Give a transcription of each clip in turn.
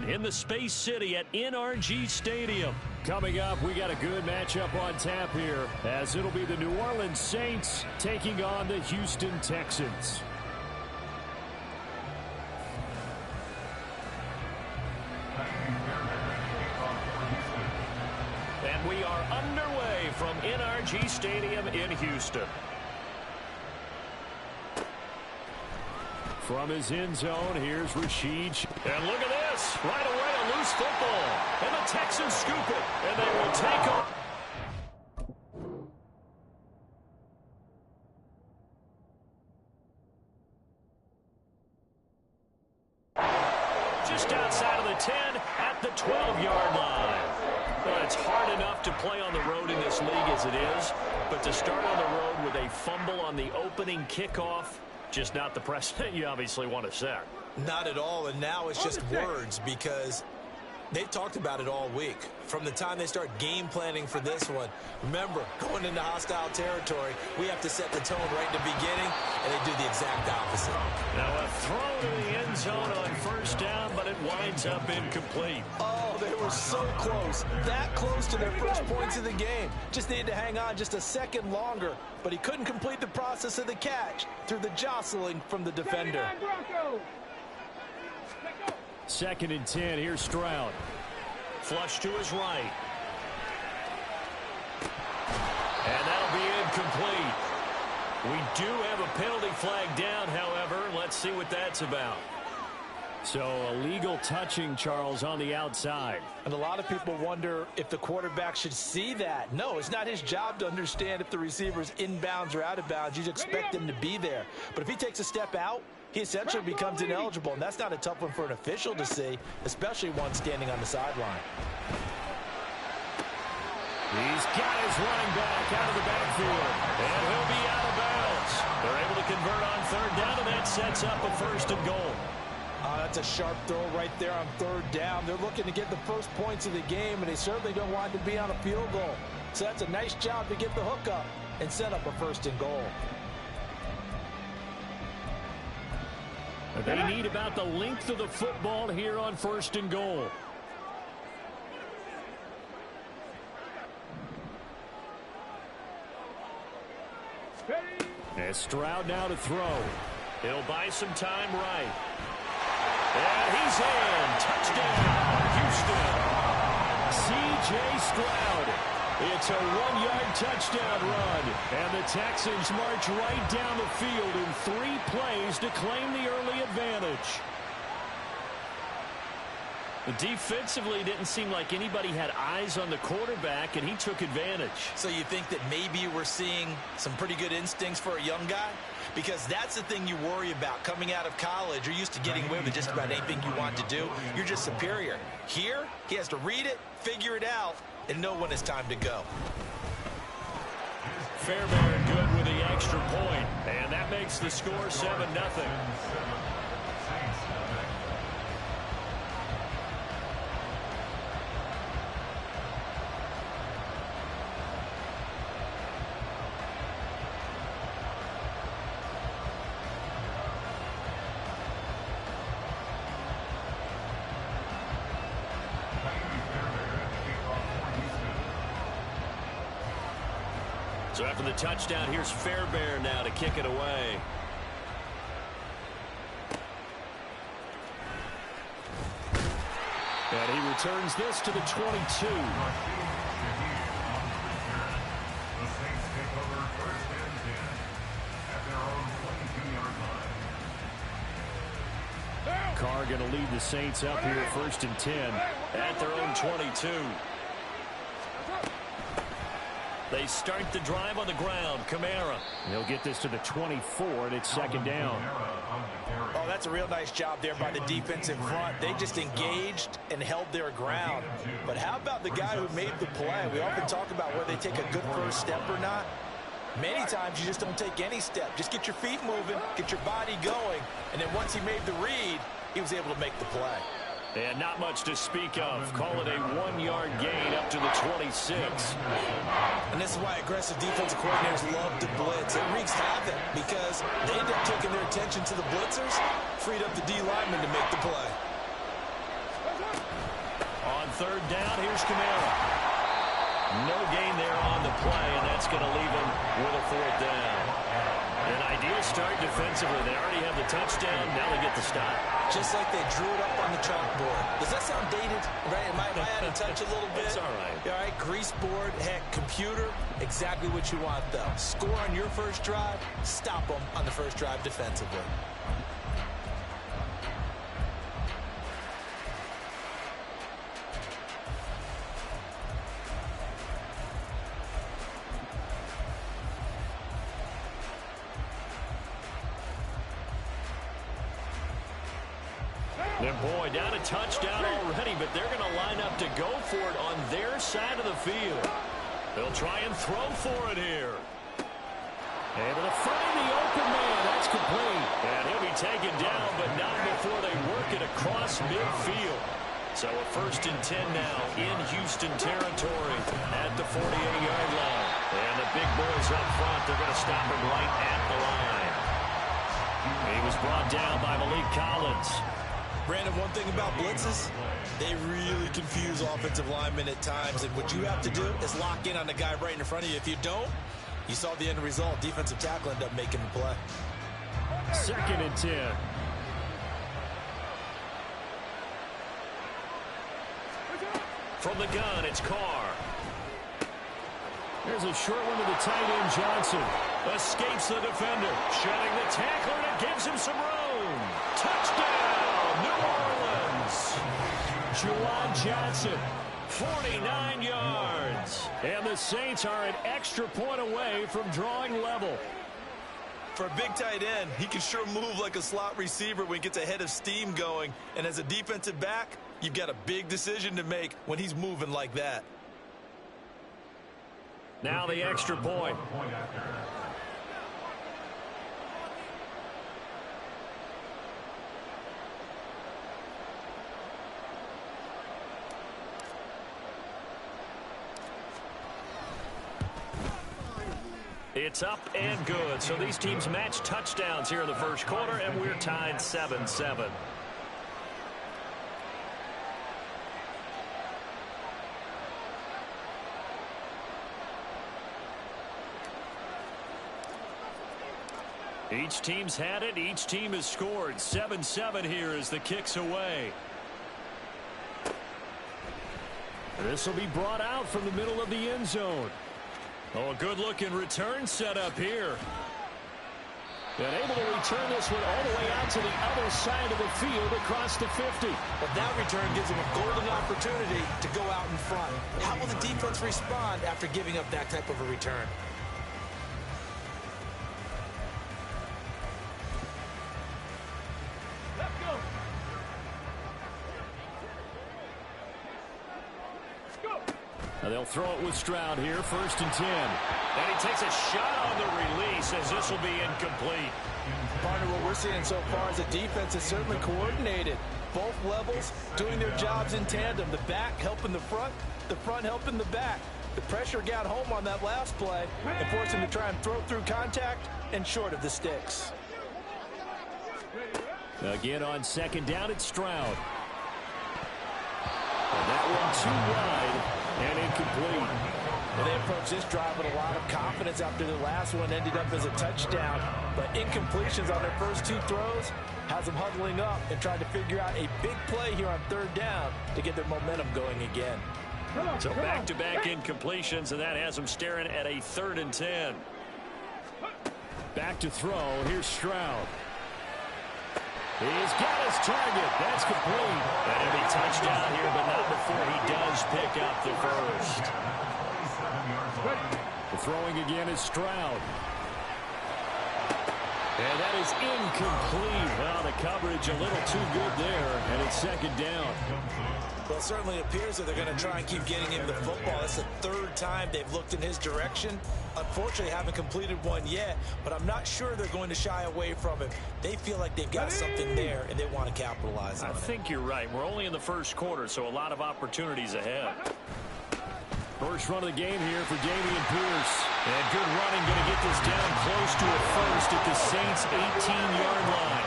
action in the Space City at NRG Stadium. Coming up, we got a good matchup on tap here, as it'll be the New Orleans Saints taking on the Houston Texans. And we are underway from NRG Stadium in Houston. From his end zone, here's Rashid. And look at this. Right away, a loose football. And the Texans scoop it. And they will take off. Just outside of the 10 at the 12-yard line. Well, it's hard enough to play on the road in this league as it is. But to start on the road with a fumble on the opening kickoff, just not the precedent you obviously want to set. Not at all, and now it's just words because they've talked about it all week. From the time they start game planning for this one, remember, going into hostile territory, we have to set the tone right in the beginning, and they do the exact opposite. Now a throw to the end zone on first down, but it winds up incomplete. Oh, they were so close. That close to their first points of the game. Just needed to hang on just a second longer, but he couldn't complete the process of the catch through the jostling from the defender. Second and 10, here's Stroud. Flush to his right. And that'll be incomplete. We do have a penalty flag down, however. Let's see what that's about. So illegal touching, Charles, on the outside. And a lot of people wonder if the quarterback should see that. No, it's not his job to understand if the receiver's inbounds or out of bounds. You just expect him to be there. But if he takes a step out, he essentially becomes ineligible, and that's not a tough one for an official to see, especially one standing on the sideline. He's got his running back out of the backfield, and he'll be out of bounds. They're able to convert on third down, and that sets up a first and goal. That's a sharp throw right there on third down. They're looking to get the first points of the game, and they certainly don't want to be on a field goal. So that's a nice job to get the hook up and set up a first and goal. They need about the length of the football here on first and goal. And Stroud now to throw. He'll buy some time right. And he's in. Touchdown, Houston. C.J. Stroud. It's a one-yard touchdown run. And the Texans march right down the field in 3 plays to claim the early advantage. Defensively, didn't seem like anybody had eyes on the quarterback, and he took advantage. So you think that maybe we're seeing some pretty good instincts for a young guy? Because that's the thing you worry about coming out of college. You're used to getting away with just about anything you want to do. You're just superior. Here, he has to read it, figure it out, and know when it's time to go. Fairbairn good with the extra point, and that makes the score 7-0. So after the touchdown, here's Fairbairn now to kick it away. And he returns this to the 22. Carr going to lead the Saints up here first and 10 at their own 22. They start the drive on the ground. Kamara. They'll get this to the 24, and it's second down. Oh, that's a real nice job there by the defense in front. They just engaged and held their ground. But how about the guy who made the play? We often talk about whether they take a good first step or not. Many times you just don't take any step. Just get your feet moving, get your body going, and then once he made the read, he was able to make the play. And not much to speak of. Call it a 1-yard gain up to the 26. And this is why aggressive defensive coordinators love to blitz. It wreaks havoc because they end up taking their attention to the blitzers, freed up the D lineman to make the play. third down. Here's Kamara. No gain there on the play, and that's going to leave him with a fourth down. An ideal start defensively. They already have the touchdown. Now they get the stop. Just like they drew it up on the chalkboard. Does that sound dated? Right? Am I out of touch a little bit? It's all right. All right, grease board, heck, computer, exactly what you want, though. Score on your first drive, stop them on the first drive defensively. And boy, down a touchdown already, but they're going to line up to go for it on their side of the field. They'll try and throw for it here. Able to find the open man. That's complete. And he'll be taken down, but not before they work it across midfield. So a 1st and 10 now in Houston territory at the 48-yard line. And the big boys up front, they're going to stop him right at the line. He was brought down by Malik Collins. Brandon, one thing about blitzes, they really confuse offensive linemen at times, and what you have to do is lock in on the guy right in front of you. If you don't, you saw the end result. Defensive tackle ended up making the play. 2nd and 10. From the gun, it's Carr. There's a short one to the tight end, Johnson. Escapes the defender. Shedding the tackler, and it gives him some room. Touchdown, New Orleans. Juwan Johnson, 49 yards. And the Saints are an extra point away from drawing level. For a big tight end, he can sure move like a slot receiver when he gets a head of steam going. And as a defensive back, you've got a big decision to make when he's moving like that. Now the extra point. It's up and good. So these teams match touchdowns here in the first quarter, and we're tied 7-7. Each team's had it. Each team has scored. 7-7 here as the kick's away. This will be brought out from the middle of the end zone. Oh, a good-looking return set up here. And able to return this one all the way out to the other side of the field across the 50. But that return gives him a golden opportunity to go out in front. How will the defense respond after giving up that type of a return? Now they'll throw it with Stroud here, 1st and 10. And he takes a shot on the release as this will be incomplete. Partner, what we're seeing so far is the defense is certainly coordinated. Both levels doing their jobs in tandem. The back helping the front helping the back. The pressure got home on that last play and forced him to try and throw through contact and short of the sticks. Again on 2nd down, it's Stroud. And that one too wide. And incomplete. Well, they approached this drive with a lot of confidence after the last one ended up as a touchdown. But incompletions on their first 2 throws has them huddling up and trying to figure out a big play here on 3rd down to get their momentum going again. So back-to-back incompletions, and that has them staring at a 3rd and 10. Back to throw. Here's Stroud. He's got his target. That's complete. And it'll be touchdown here, but not before he does pick up the first. The throwing again is Stroud. And that is incomplete. Well, the coverage a little too good there, and it's 2nd down. Well, it certainly appears that they're going to try and keep getting him the football. That's the 3rd time they've looked in his direction. Unfortunately, haven't completed one yet, but I'm not sure they're going to shy away from it. They feel like they've got something there, and they want to capitalize on it. I think you're right. We're only in the first quarter, so a lot of opportunities ahead. First run of the game here for Dameon Pierce. And good running, going to get this down close to a first at the Saints' 18-yard line.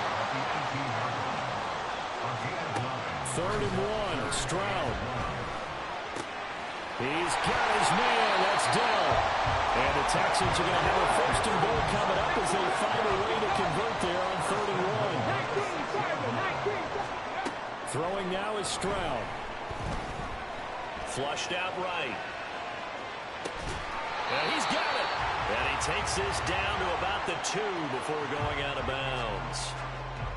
3rd and 1, Stroud. He's got his man. That's down. And the Texans are going to have a first and goal coming up as they find a way to convert there on 3rd and 1. Throwing now is Stroud. Flushed out right. And he's got it. And he takes this down to about the 2 before going out of bounds.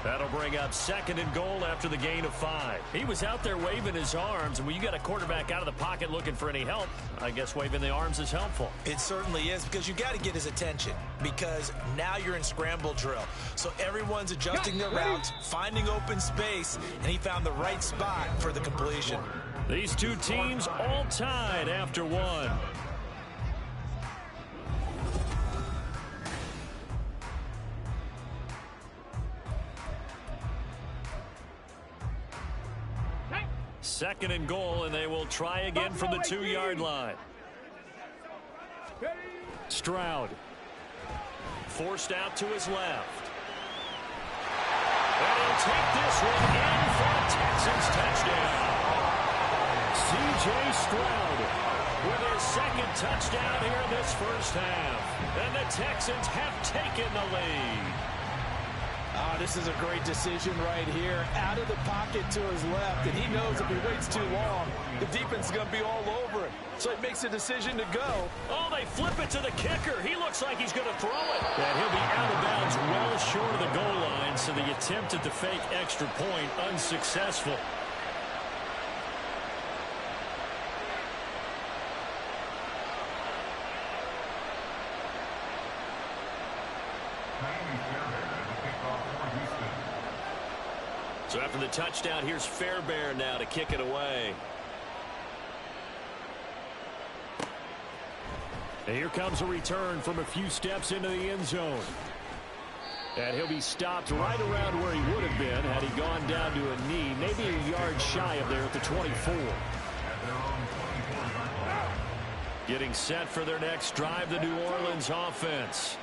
That'll bring up 2nd and goal after the gain of 5. He was out there waving his arms, and when you got a quarterback out of the pocket looking for any help, I guess waving the arms is helpful. It certainly is, because you got to get his attention, because now you're in scramble drill. So everyone's adjusting their routes, finding open space, and he found the right spot for the completion. These two teams all tied after 1. Second and goal, and they will try again from the 2-yard line. Stroud. Forced out to his left. And he'll take this one in for a Texans touchdown. C.J. Stroud with his 2nd touchdown here in this first half. And the Texans have taken the lead. This is a great decision right here. Out of the pocket to his left, and he knows if he waits too long, the defense is going to be all over it. So he makes a decision to go. Oh, they flip it to the kicker. He looks like he's going to throw it. And he'll be out of bounds well short of the goal line, so the attempt at the fake extra point unsuccessful. So after the touchdown, here's Fairbairn now to kick it away. And here comes a return from a few steps into the end zone. And he'll be stopped right around where he would have been had he gone down to a knee, maybe a yard shy of there at the 24. Getting set for their next drive, the New Orleans offense.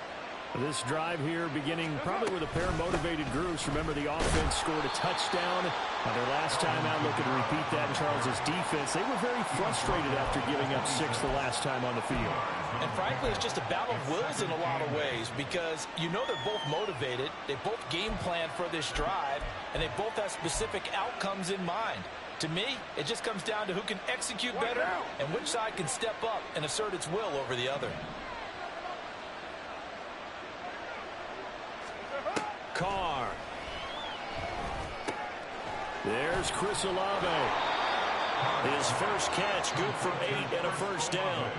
This drive here beginning probably with a pair of motivated groups. Remember, the offense scored a touchdown. Their last time out, looking to repeat that in Charles's defense. They were very frustrated after giving up 6 the last time on the field. And frankly, it's just a battle of wills in a lot of ways, because you know they're both motivated. They both game plan for this drive, and they both have specific outcomes in mind. To me, it just comes down to who can execute better and which side can step up and assert its will over the other. Carr. There's Chris Olave. His first catch, good for 8 and a first down.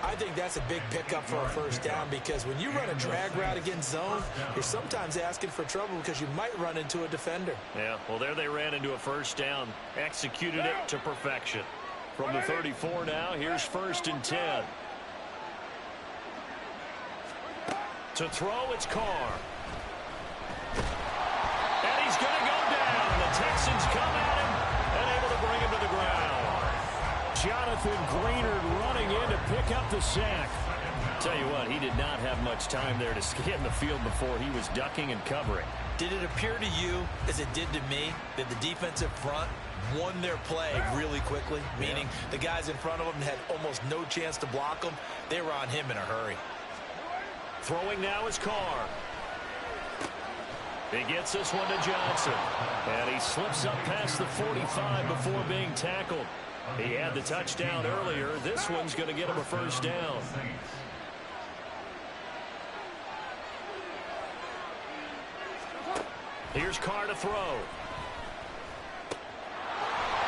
I think that's a big pickup for a first down, because when you run a drag route against zone, you're sometimes asking for trouble because you might run into a defender. Yeah, well, there they ran into a first down. Executed it to perfection. From the 34 now, here's 1st and 10. To throw, it's Carr. And he's going to go down. The Texans come at him and able to bring him to the ground. Jonathan Greenard running in to pick up the sack. Tell you what, he did not have much time there to scan the field before he was ducking and covering. Did it appear to you, as it did to me, that the defensive front won their play really quickly? Meaning the guys in front of them had almost no chance to block them. They were on him in a hurry. Throwing now is Carr. He gets this one to Johnson. And he slips up past the 45 before being tackled. He had the touchdown earlier. This one's going to get him a first down. Here's Carr to throw.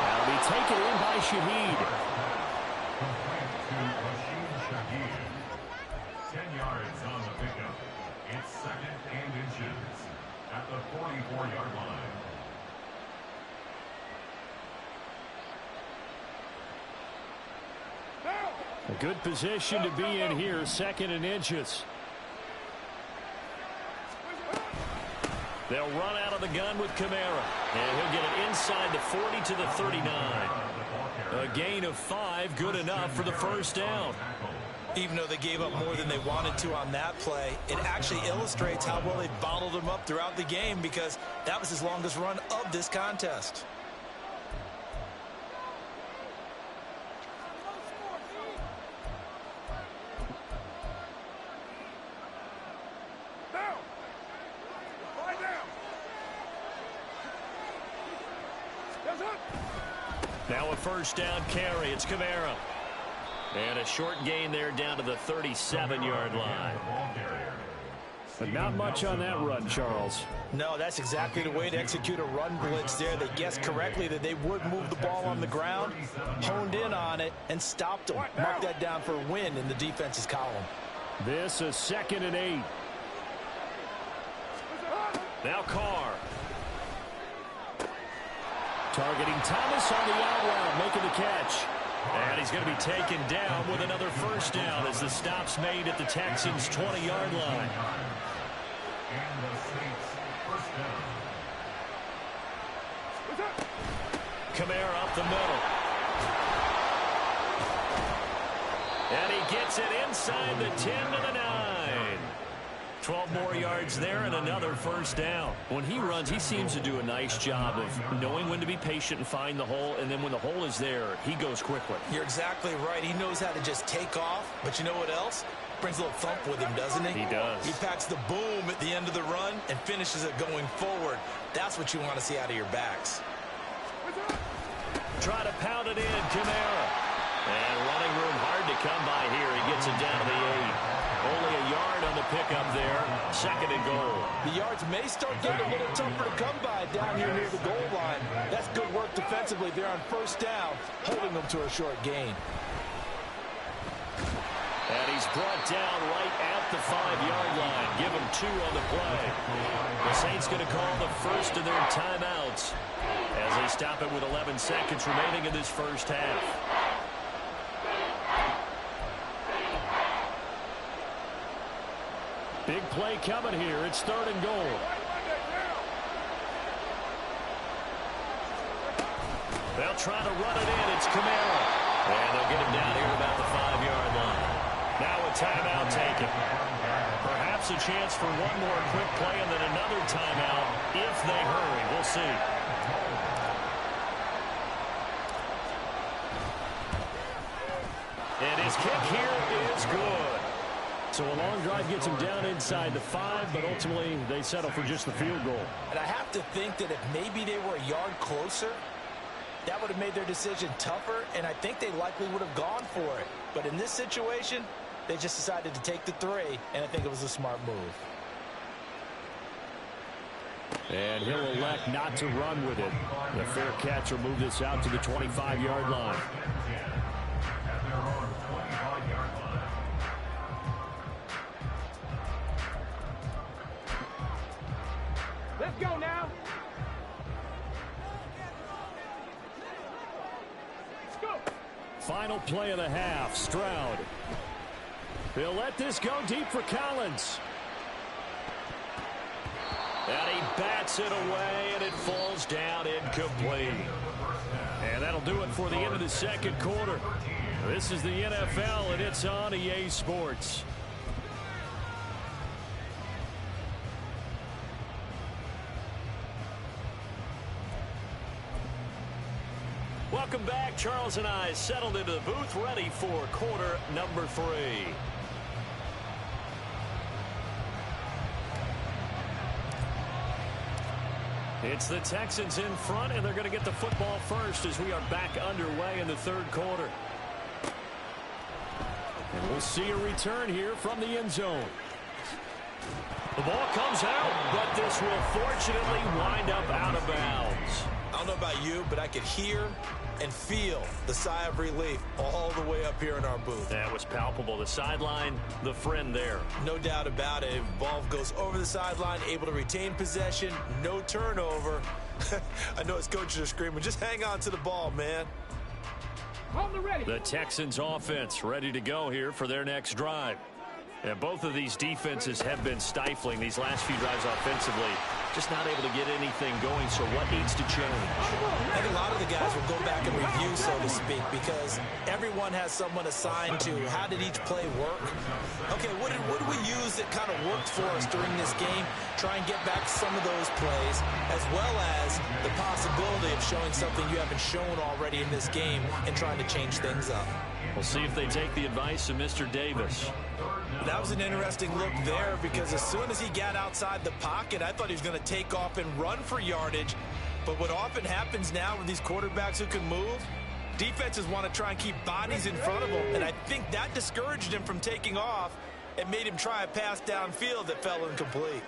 That'll be taken in by Shaheed. 10 yards on the pickup. It's 2nd and inches at the 44-yard line. A good position to be in here, 2nd and inches. They'll run out of the gun with Kamara. And he'll get it inside the 40 to the 39. A gain of 5, good enough for the first down. Even though they gave up more than they wanted to on that play, it actually illustrates how well they bottled him up throughout the game, because that was his longest run of this contest. Now a first down carry. It's Kamara. And a short gain there down to the 37-yard line. But not much on that run, Charles. No, that's exactly the way to execute a run blitz there. They guessed correctly that they would move the ball on the ground, honed in on it, and stopped them. Mark that down for a win in the defense's column. This is 2nd and 8. Now Carr. Targeting Thomas on the out route, making the catch. And he's going to be taken down with another first down as the stop's made at the Texans' 20-yard line. Kamara up the middle. And he gets it inside the 10 to the 9. 12 more yards there and another first down. When he runs, he seems to do a nice job of knowing when to be patient and find the hole, and then when the hole is there, he goes quickly. You're exactly right. He knows how to just take off, but you know what else? Brings a little thump with him, doesn't he? He does. He packs the boom at the end of the run and finishes it going forward. That's what you want to see out of your backs. Try to pound it in, Kamara. And running room hard to come by here. He gets it down to the 8. Only a yard on the pickup there. 2nd and goal. The yards may start getting a little tougher to come by down here near the goal line. That's good work defensively there on first down, holding them to a short gain. And he's brought down right at the 5-yard line. Give him 2 on the play. The Saints going to call the first of their timeouts as they stop it with 11 seconds remaining in this first half. Big play coming here. It's 3rd and goal. They'll try to run it in. It's Kamara. And they'll get him down here about the 5-yard line. Now a timeout taken. Perhaps a chance for one more quick play and then another timeout if they hurry. We'll see. And his kick here is good. So a long drive gets him down inside the 5, but ultimately they settle for just the field goal. And I have to think that if maybe they were a yard closer, that would have made their decision tougher, and I think they likely would have gone for it. But in this situation, they just decided to take the 3, and I think it was a smart move. And he'll elect not to run with it. The fair catch will move this out to the 25-yard line. Let's go now. Let's go. Final play of the half. Stroud. He'll let this go deep for Collins. And he bats it away, and it falls down incomplete. And that'll do it for the end of the second quarter. This is the NFL, and it's on EA Sports. Welcome back. Charles and I settled into the booth, ready for quarter number 3. It's the Texans in front, and they're going to get the football first as we are back underway in the third quarter. And we'll see a return here from the end zone. The ball comes out, but this will fortunately wind up out of bounds. I don't know about you, but I could hear and feel the sigh of relief all the way up here in our booth. That was palpable. The sideline, the friend there. No doubt about it. Ball goes over the sideline, able to retain possession, no turnover. I know his coaches are screaming, just hang on to the ball, man. The Texans offense ready to go here for their next drive. And both of these defenses have been stifling these last few drives offensively. Just not able to get anything going, so what needs to change? I think a lot of the guys will go back and review, so to speak, because everyone has someone assigned to how did each play work. Okay, what did we use that kind of worked for us during this game? Try and get back some of those plays, as well as the possibility of showing something you haven't shown already in this game and trying to change things up. We'll see if they take the advice of Mr. Davis. That was an interesting look there because as soon as he got outside the pocket, I thought he was going to take off and run for yardage. But what often happens now with these quarterbacks who can move, defenses want to try and keep bodies in front of them, and I think that discouraged him from taking off and made him try a pass downfield that fell incomplete.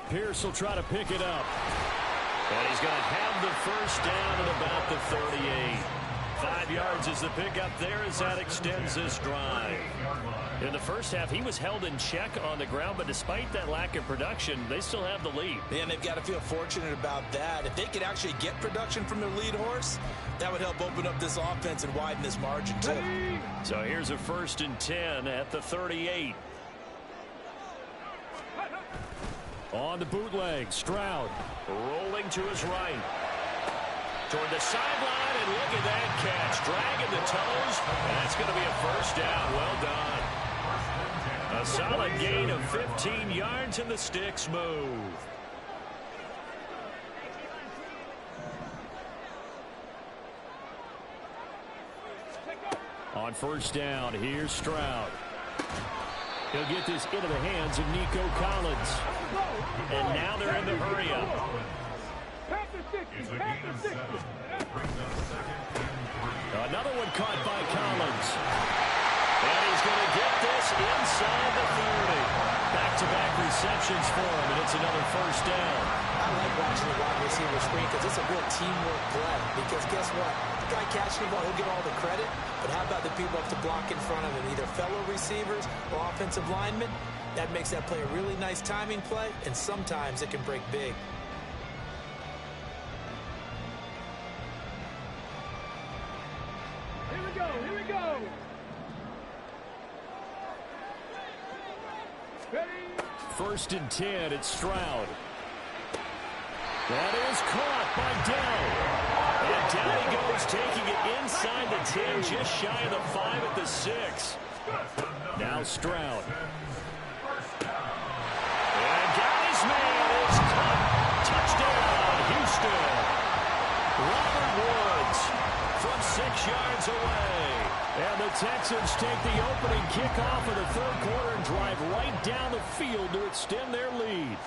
Pierce will try to pick it up. And he's going to have the first down at about the 38. 5 yards is the pickup there as that extends this drive. In the first half, he was held in check on the ground, but despite that lack of production, they still have the lead. And they've got to feel fortunate about that. If they could actually get production from their lead horse, that would help open up this offense and widen this margin, too. So here's a 1st and 10 at the 38. On the bootleg, Stroud rolling to his right. Toward the sideline, and look at that catch. Dragging the toes, and that's going to be a first down. Well done. A solid gain of 15 yards, and the sticks move. On 1st down, here's Stroud. He'll get this into the hands of Nico Collins. And now they're in the hurry-up. Another one caught by Collins. And he's going to get this inside the 30. Back-to-back receptions for him, and it's another first down. I like watching the wide receiver screen because it's a real teamwork play. Because guess what? The guy catching the ball, he'll get all the credit. But how about the people up to block in front of him, either fellow receivers or offensive linemen? That makes that play a really nice timing play, and sometimes it can break big. Here we go. Ready? 1st and 10, it's Stroud. That is caught by Dell. And down he goes, taking it inside the 10, just shy of the 5 at the 6. Now Stroud. And got his man. It's caught. Touchdown, Houston. Robert Woods from 6 yards away. And the Texans take the opening kickoff of the 3rd quarter and drive right down the field to extend their lead.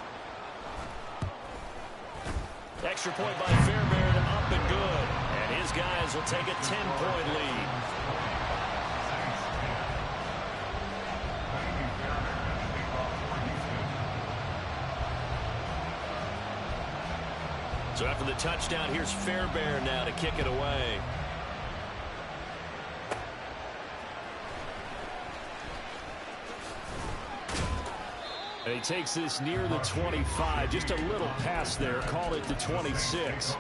Extra point by Fairbairn, and up and good. And his guys will take a 10-point lead. So after the touchdown, here's Fairbairn now to kick it away. And he takes this near the 25. Just a little pass there. Call it the 26.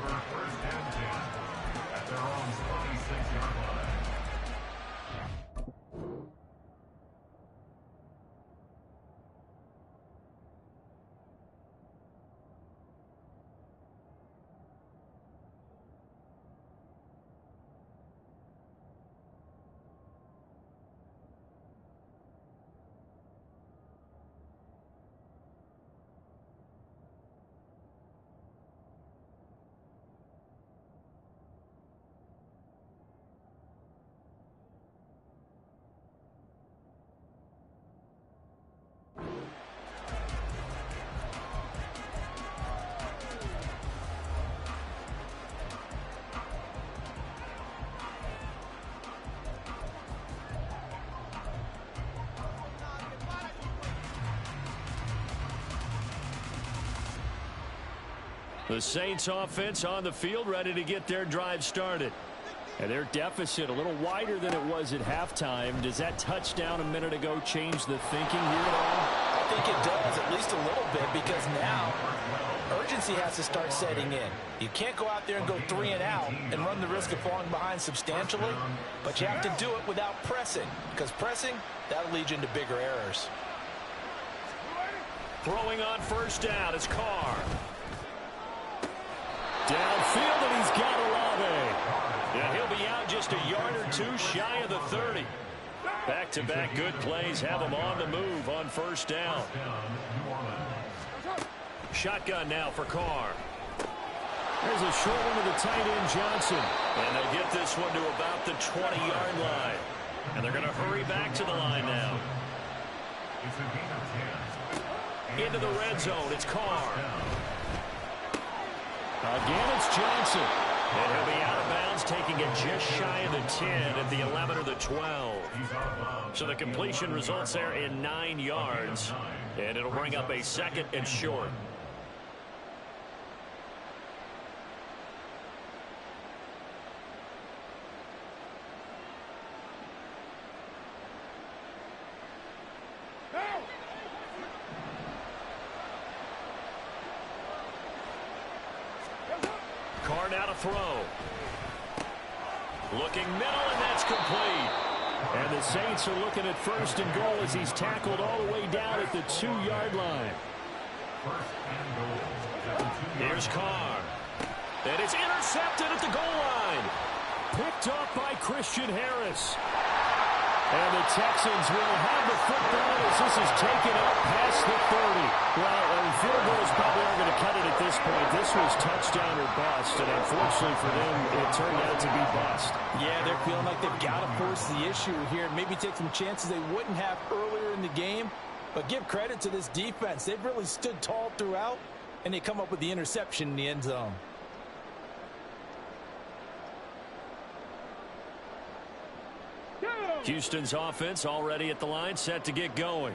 The Saints offense on the field, ready to get their drive started. And their deficit a little wider than it was at halftime. Does that touchdown a minute ago change the thinking here at all? I think it does, at least a little bit, because now urgency has to start setting in. You can't go out there and go 3 and out and run the risk of falling behind substantially, but you have to do it without pressing, because pressing, that'll lead you into bigger errors. Throwing on 1st down, it's Carr. Downfield, and he's got Olave. Yeah, he'll be out just a yard or 2 shy of the 30. Back-to-back good plays have him on the move on 1st down. Shotgun now for Carr. There's a short one to the tight end, Johnson. And they'll get this one to about the 20-yard line. And they're going to hurry back to the line now. Into the red zone, it's Carr. Again, it's Johnson. And he'll be out of bounds, taking it just shy of the 10 at the 11 or the 12. So the completion results there in 9 yards. And it'll bring up a 2nd and short. Carr now to throw. Looking middle, and that's complete. And the Saints are looking at 1st and goal as he's tackled all the way down at the 2-yard line. Here's Carr. And it's intercepted at the goal line. Picked up by Christian Harris. And the Texans will have the football as this is taken up past the 30. Well, field goals probably aren't going to cut it at this point. This was touchdown or bust, and unfortunately for them, it turned out to be bust. Yeah, they're feeling like they've got to force the issue here and maybe take some chances they wouldn't have earlier in the game. But give credit to this defense. They've really stood tall throughout, and they come up with the interception in the end zone. Houston's offense already at the line, set to get going.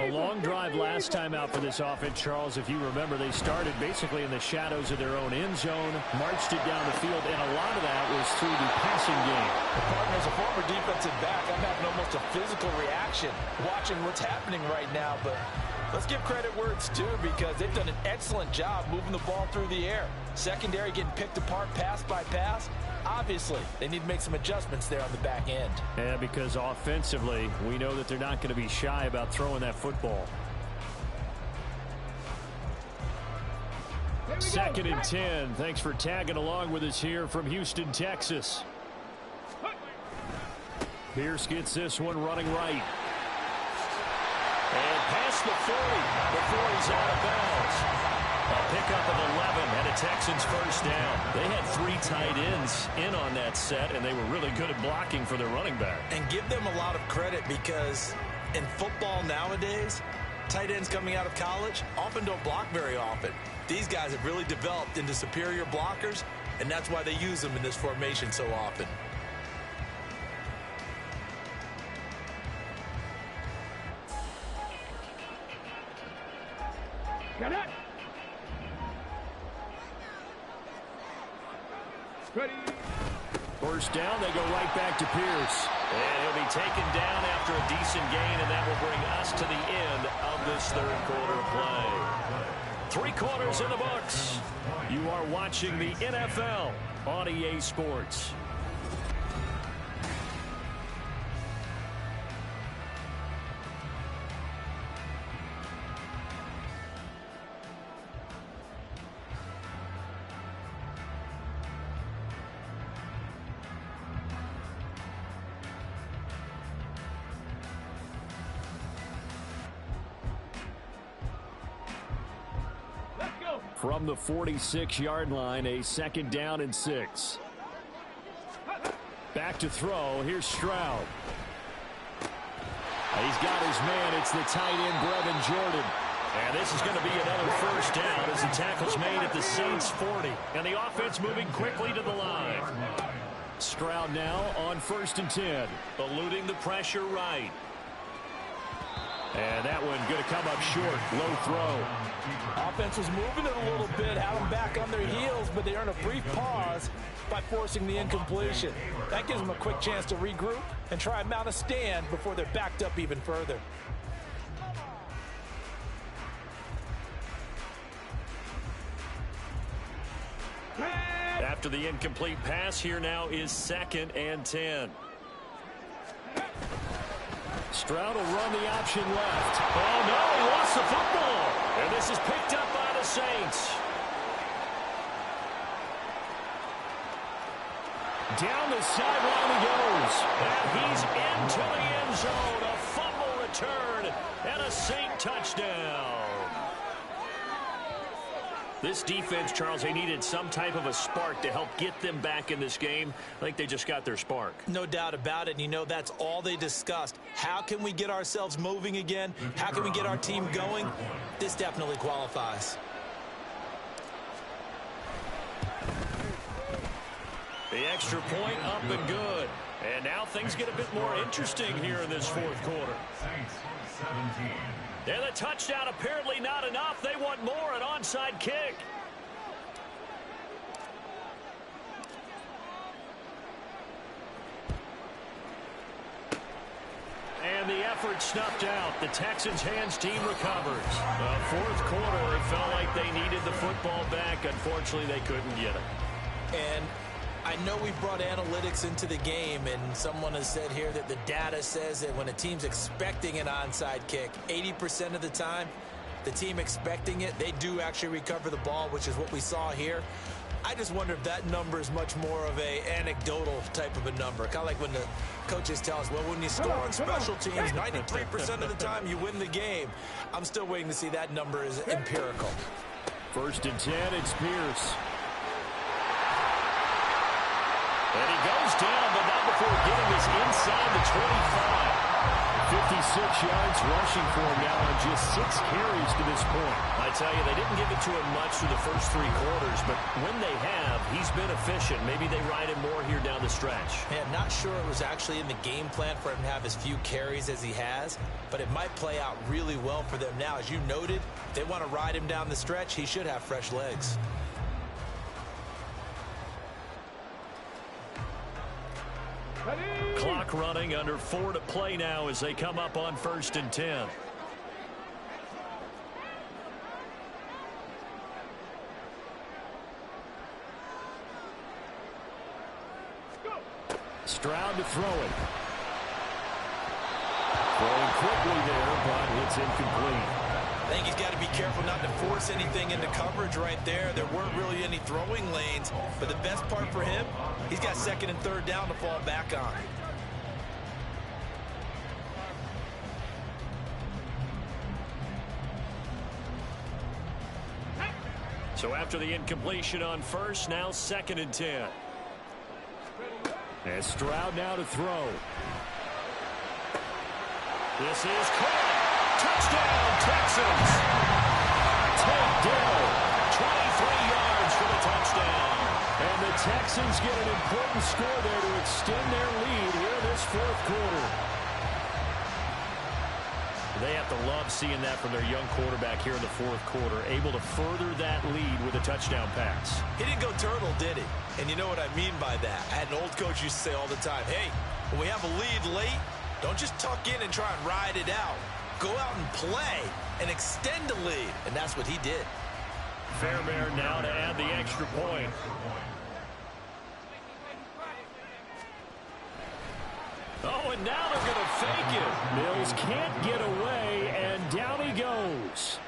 A long drive last time out for this offense, Charles. If you remember, they started basically in the shadows of their own end zone, marched it down the field, and a lot of that was through the passing game. Partner, as a former defensive back, I'm having almost a physical reaction watching what's happening right now. But let's give credit where it's due because they've done an excellent job moving the ball through the air. Secondary getting picked apart pass by pass. Obviously, they need to make some adjustments there on the back end. Yeah, because offensively, we know that they're not going to be shy about throwing that football. 2nd and 10. Thanks for tagging along with us here from Houston, Texas. Pierce gets this one running right. And past the 40 before he's out of bounds. A pickup of 11 and a Texans 1st down. They had 3 tight ends in on that set, and they were really good at blocking for their running back. And give them a lot of credit because in football nowadays, tight ends coming out of college often don't block very often. These guys have really developed into superior blockers, and that's why they use them in this formation so often. Got it. Ready. 1st down, they go right back to Pierce. And he'll be taken down after a decent gain, and that will bring us to the end of this 3rd quarter play. 3 quarters in the books. You are watching the NFL on EA Sports. From the 46-yard line, a 2nd down and 6. Back to throw. Here's Stroud. He's got his man. It's the tight end, Brevin Jordan. And this is going to be another 1st down as the tackle's made at the Saints 40. And the offense moving quickly to the line. Stroud now on 1st and 10. Eluding the pressure right. And that one going to come up short. Low throw. Offense was moving it a little bit, had them back on their heels, but they earn a brief pause by forcing the incompletion. That gives them a quick chance to regroup and try and mount a stand before they're backed up even further. After the incomplete pass, here now is 2nd and 10. Stroud will run the option left. Oh, no, he lost the football. And this is picked up by the Saints. Down the sideline he goes. And he's into the end zone. A fumble return and a Saint touchdown. This defense, Charles, they needed some type of a spark to help get them back in this game. I think they just got their spark. No doubt about it. And you know, that's all they discussed. How can we get ourselves moving again? How can we get our team going? This definitely qualifies. The extra point up and good. And now things get a bit more interesting here in this fourth quarter. And the touchdown apparently not enough. They want more, an onside kick. And the effort snuffed out. The Texans' hands team recovers. Fourth quarter, it felt like they needed the football back. Unfortunately, they couldn't get it. And I know we brought analytics into the game, and someone has said here that the data says that when a team's expecting an onside kick, 80% of the time, the team expecting it, they do actually recover the ball, which is what we saw here. I just wonder if that number is much more of a anecdotal type of a number. Kind of like when the coaches tell us, well, when you score on special teams, 93% of the time you win the game. I'm still waiting to see that number is empirical. 1st and 10, it's Pierce. And he goes down, but not before getting this inside the 25. 56 yards rushing for him now on just 6 carries to this point. I tell you, they didn't give it to him much through the first 3 quarters, but when they have, he's been efficient. Maybe they ride him more here down the stretch. Yeah, I'm not sure it was actually in the game plan for him to have as few carries as he has, but it might play out really well for them now. As you noted, if they want to ride him down the stretch, he should have fresh legs. Clock running, under 4 to play now as they come up on 1st and 10. Stroud to throw it. Throwing quickly there, but it's incomplete. I think he's got to be careful not to force anything into coverage right there. There weren't really any throwing lanes, but the best part for him, he's got 2nd and 3rd down to fall back on. So after the incompletion on 1st, now 2nd and 10. And Stroud now to throw. This is caught. Touchdown, Texans. Ted Dill, 23 yards for the touchdown. And the Texans get an important score there to extend their lead here this 4th quarter. They have to love seeing that from their young quarterback here in the 4th quarter, able to further that lead with a touchdown pass. He didn't go turtle, did he? And you know what I mean by that. I had an old coach used to say all the time, hey, when we have a lead late, don't just tuck in and try and ride it out. Go out and play and extend the lead. And that's what he did. Fairbairn now to add the extra point. Oh, and now they're going to fake it. Mills can't get away, and down he goes.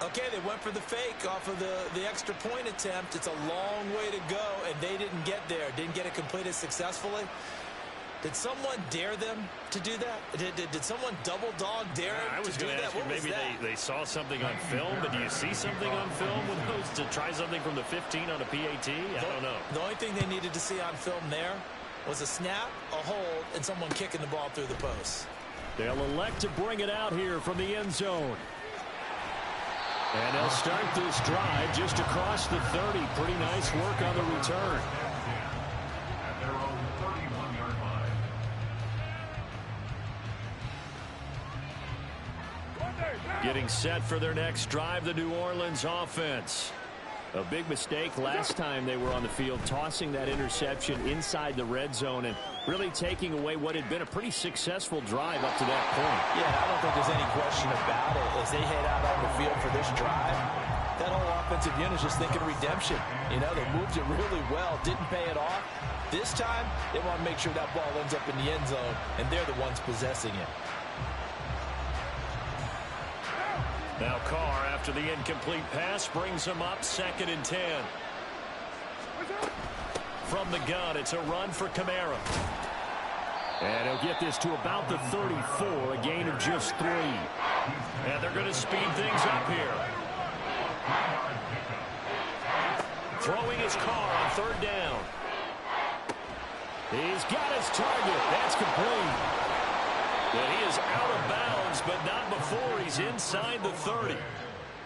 Okay, they went for the fake off of the extra point attempt. It's a long way to go, and they didn't get there. Didn't get it completed successfully. Did someone dare them to do that? Did someone double dog dare them to do that? What was that? Maybe they saw something on film, but do you see something on film with those to try something from the 15 on a PAT? I don't know. The only thing they needed to see on film there was a snap, a hold, and someone kicking the ball through the post. They'll elect to bring it out here from the end zone. And they'll start this drive just across the 30. Pretty nice work on the return. At their own 31-yard line. Getting set for their next drive, the New Orleans offense. A big mistake last time they were on the field, tossing that interception inside the red zone and really taking away what had been a pretty successful drive up to that point. Yeah, I don't think there's any question about it. As they head out on the field for this drive, that whole offensive unit is just thinking redemption. You know, they moved it really well, didn't pay it off. This time, they want to make sure that ball ends up in the end zone, and they're the ones possessing it. Now Carr, after the incomplete pass, brings him up 2nd and 10. From the gun, it's a run for Kamara. And he'll get this to about the 34, a gain of just 3. And they're going to speed things up here. Throwing his Carr on 3rd down. He's got his target. That's complete. And he is out of bounds, but not before he's inside the 30.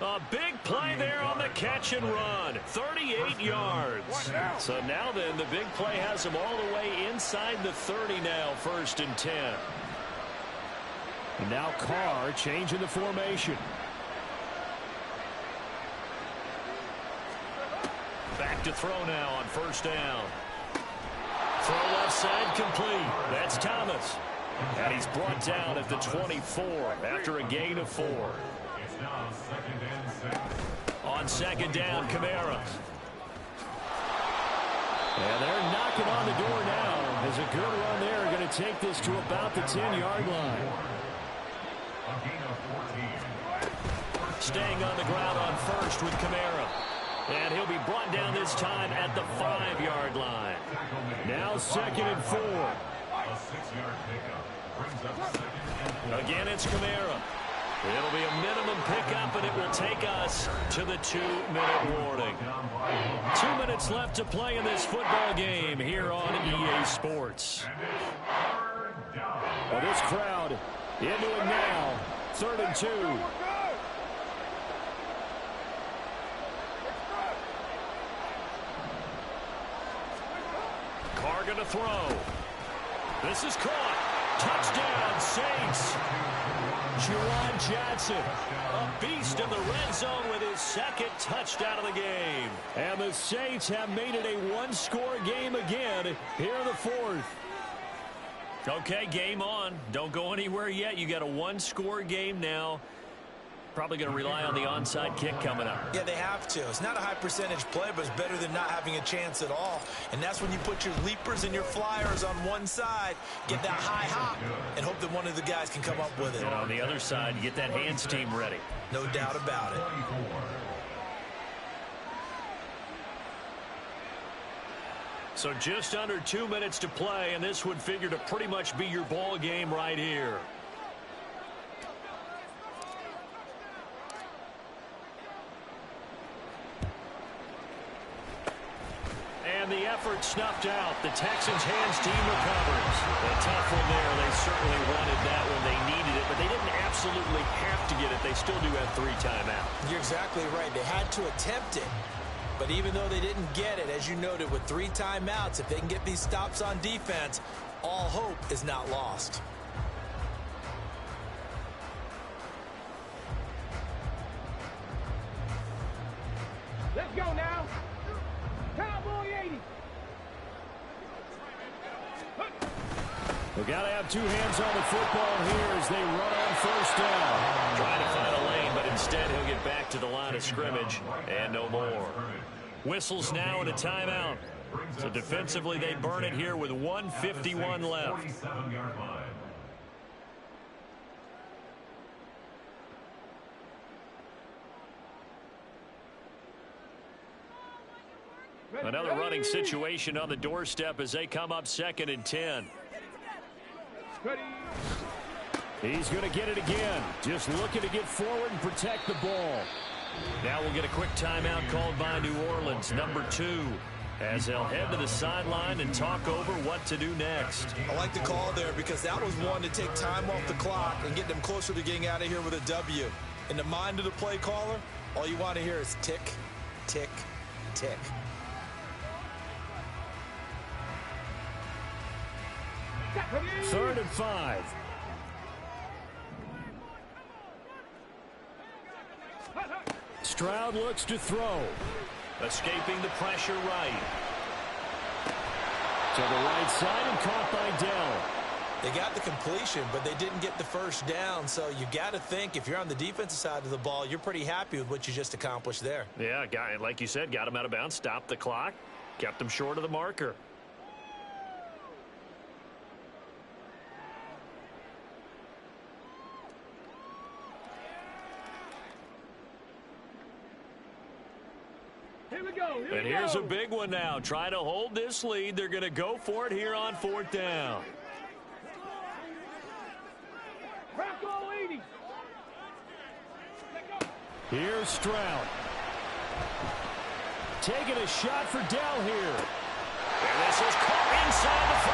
A big play there on the catch and run. 38 yards. So now then, the big play has them all the way inside the 30 now, 1st and 10. And now Carr changing the formation. Back to throw now on 1st down. Throw left side complete. That's Thomas. And he's brought down at the 24 after a gain of 4. It's now 2nd and 6. On 2nd down, Kamara. And they're knocking on the door now. There's a good run there. Going to take this to about the 10-yard line. A gain of 14. Staying on the ground on 1st with Kamara. And he'll be brought down this time at the 5-yard line. Now 2nd and 4. A 6-yard pickup brings up 2nd and 4. Again, it's Kamara. It'll be a minimum pickup, and it will take us to the 2-minute warning. 2 minutes left to play in this football game here on EA Sports. Well, this crowd into it now. 3rd and 2. Carr going to throw. This is caught. Touchdown, Saints. Juwan Johnson, a beast in the red zone with his 2nd touchdown of the game. And the Saints have made it a one-score game again here in the 4th. Okay, game on. Don't go anywhere yet. You got a one-score game now. Probably going to rely on the onside kick coming up. Yeah, they have to. It's not a high percentage play, but it's better than not having a chance at all. And that's when you put your leapers and your flyers on one side, get that high hop, and hope that one of the guys can come up with it. And on the other side, get that hands team ready. No doubt about it. So just under 2 minutes to play, and this would figure to pretty much be your ball game right here. And the effort snuffed out. The Texans' hands team recovers. A tough one there. They certainly wanted that when they needed it, but they didn't absolutely have to get it. They still do have 3 timeouts. You're exactly right. They had to attempt it. But even though they didn't get it, as you noted, with 3 timeouts, if they can get these stops on defense, all hope is not lost. Let's go now. Cowboy 80. They've got to have 2 hands on the football here as they run on 1st down. Trying to find a lane, but instead he'll get back to the line of scrimmage and no more. Whistles now and a timeout. So defensively they burn it here with 1:51 left. Another running situation on the doorstep as they come up 2nd and 10. He's going to get it again. Just looking to get forward and protect the ball. Now we'll get a quick timeout called by New Orleans, number 2, as they'll head to the sideline and talk over what to do next. I like the call there because that was one to take time off the clock and get them closer to getting out of here with a W. In the mind of the play caller, all you want to hear is tick, tick, tick. Third and 5. Stroud looks to throw. Escaping the pressure right. To the right side and caught by Dell. They got the completion, but they didn't get the 1st down. So you got to think if you're on the defensive side of the ball, you're pretty happy with what you just accomplished there. Yeah, like you said, got him out of bounds, stopped the clock, kept him short of the marker. And here's a big one now. Trying to hold this lead. They're going to go for it here on 4th down. Here's Stroud. Taking a shot for Dell here. And this is caught inside the 5.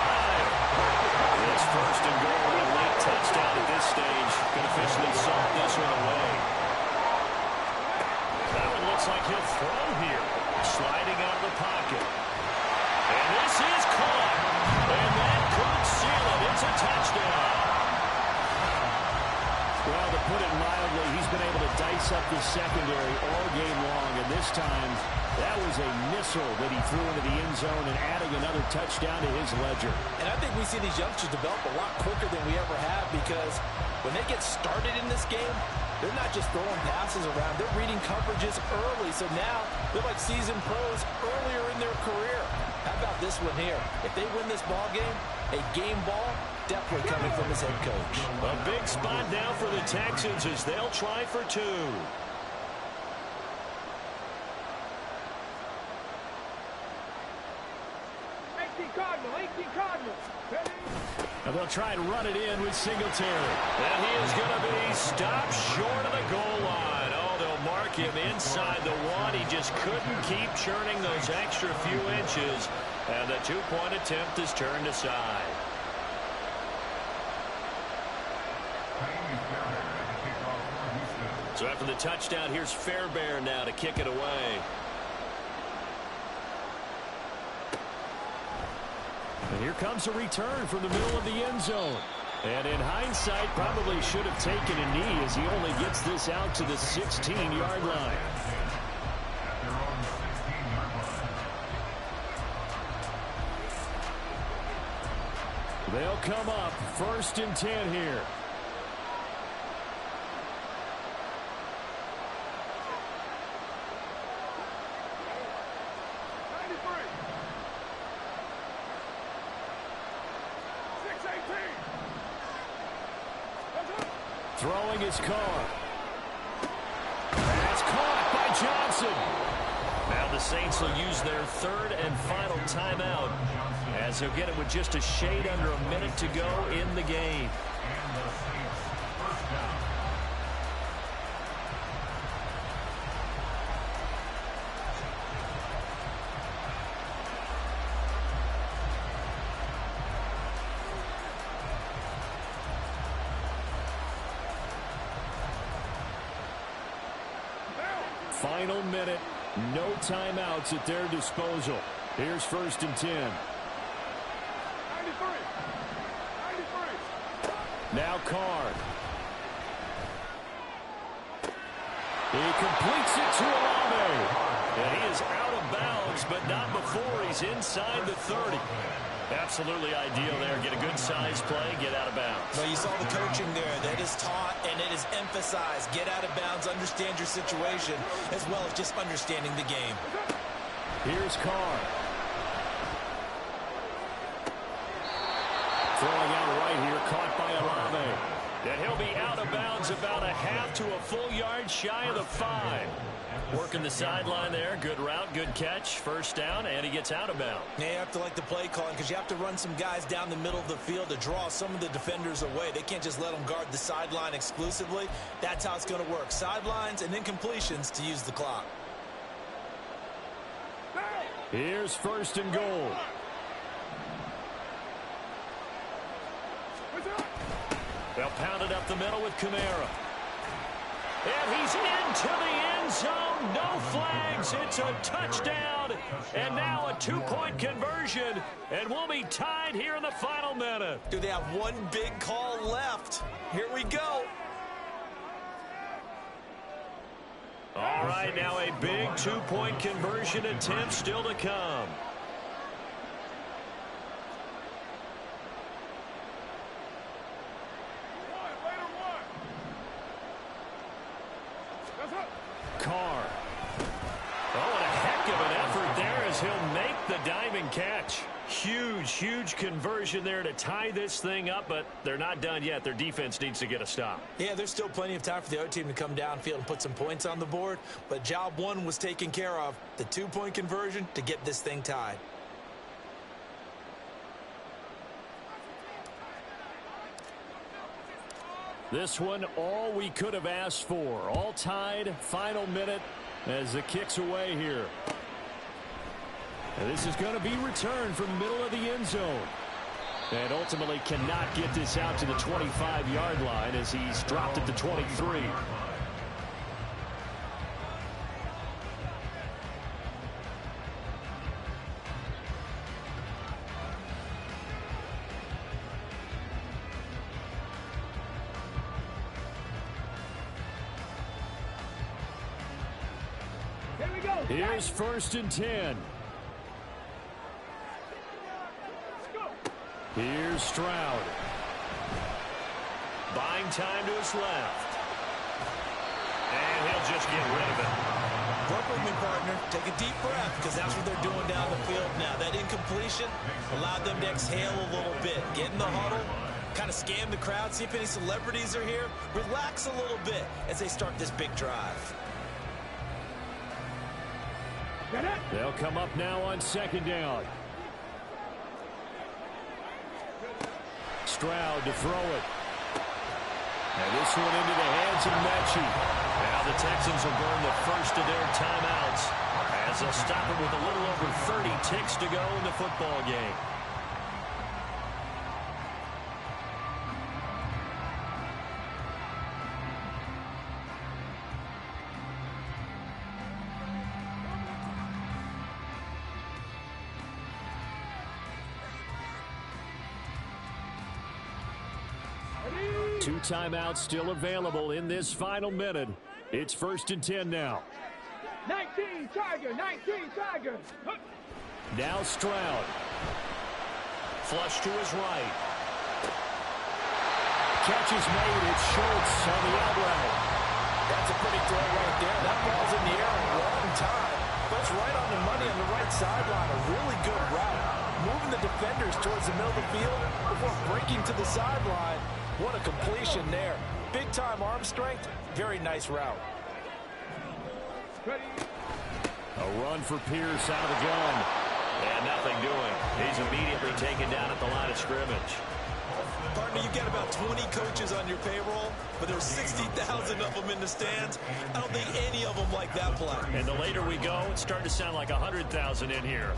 It's 1st and goal with a late touchdown at this stage. Can officially salt this one away. looks like he'll throw here. Sliding out of the pocket. And this is caught. And that could seal it. It's a touchdown. Well, to put it mildly, he's been able to dice up the secondary all game long. And this time, that was a missile that he threw into the end zone and adding another touchdown to his ledger. And I think we see these youngsters develop a lot quicker than we ever have, because when they get started in this game, they're not just throwing passes around. They're reading coverages early. So now they're like seasoned pros earlier in their career. How about this one here? If they win this ball game, a game ball, definitely coming from his head coach. A big spot now for the Texans as they'll try for two. 18 Cardinals. And they'll try and run it in with Singletary. And he is going to be stopped short of the goal line. Oh, they'll mark him inside the one. He just couldn't keep churning those extra few inches. And the two-point attempt is turned aside. So after the touchdown, here's Fairbairn now to kick it away. And here comes a return from the middle of the end zone. And in hindsight, probably should have taken a knee as he only gets this out to the 16-yard line. They'll come up 1st and 10 here. Throwing his car. That's caught by Johnson. Now the Saints will use their third and final timeout as he'll get it with just a shade under a minute to go in the game. Final minute, no timeouts at their disposal. Here's 1st and 10. 93. Now Carr. He completes it to Olave. And he is out of bounds, but not before he's inside the 30. Absolutely ideal there. Get a good size play, get out of bounds. Well, you saw the coaching there. That is taught and it is emphasized. Get out of bounds, understand your situation, as well as just understanding the game. Here's Carr. Throwing out right here, caught by Olave. And he'll be out of bounds about a half to a full yard shy of the 5. Working the sideline there. Good route, good catch. 1st down, and he gets out of bounds. Yeah, you have to like the play calling because you have to run some guys down the middle of the field to draw some of the defenders away. They can't just let them guard the sideline exclusively. That's how it's going to work. Sidelines and then completions to use the clock. Here's 1st and goal. They'll pound it up the middle with Kamara. And he's into the end zone. No flags. It's a touchdown. And now a two-point conversion. And we'll be tied here in the final minute. Do they have one big call left? Here we go. All right, now a big two-point conversion attempt still to come. Carr. Oh, and a heck of an effort there as he'll make the diving catch. Huge, huge conversion there to tie this thing up, but they're not done yet. Their defense needs to get a stop. Yeah, there's still plenty of time for the other team to come downfield and put some points on the board, but job one was taken care of. The two-point conversion to get this thing tied. This one, all we could have asked for. All tied, final minute as the kick's away here. And this is going to be returned from the middle of the end zone. And ultimately cannot get this out to the 25-yard line as he's dropped at the 23. Here's 1st and 10. Here's Stroud. Buying time to his left. And he'll just get rid of it. Work with me, partner. Take a deep breath, because that's what they're doing down the field now. That incompletion allowed them to exhale a little bit. Get in the huddle, kind of scan the crowd, see if any celebrities are here. Relax a little bit as they start this big drive. They'll come up now on 2nd down. Stroud to throw it. And this one into the hands of Mechie. Now the Texans will burn the first of their timeouts as they'll stop it with a little over 30 ticks to go in the football game. Two timeouts still available in this final minute. It's 1st and 10 now. 19 Tiger, 19 Tiger. Now Stroud. Flush to his right. Catch is made. It's Schultz on the out route. That's a pretty throw right there. That ball's in the air a long time, but it's right on the money on the right sideline. A really good route. Moving the defenders towards the middle of the field before breaking to the sideline. What a completion there. Big-time arm strength. Very nice route. A run for Pierce out of the gun. And nothing doing. He's immediately taken down at the line of scrimmage. Partner, you got about 20 coaches on your payroll, but there's 60,000 of them in the stands. I don't think any of them like that play. And the later we go, it's starting to sound like 100,000 in here.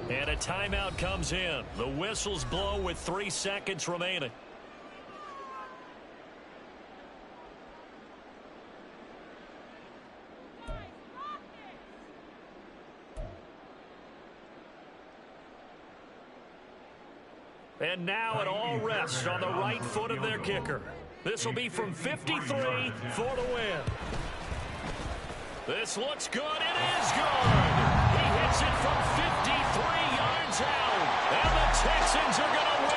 And a timeout comes in. The whistles blow with 3 seconds remaining. And now it all rests on the right foot of their kicker. This will be from 53 for the win. This looks good. It is good. He hits it from 53 yards out. And the Texans are going to win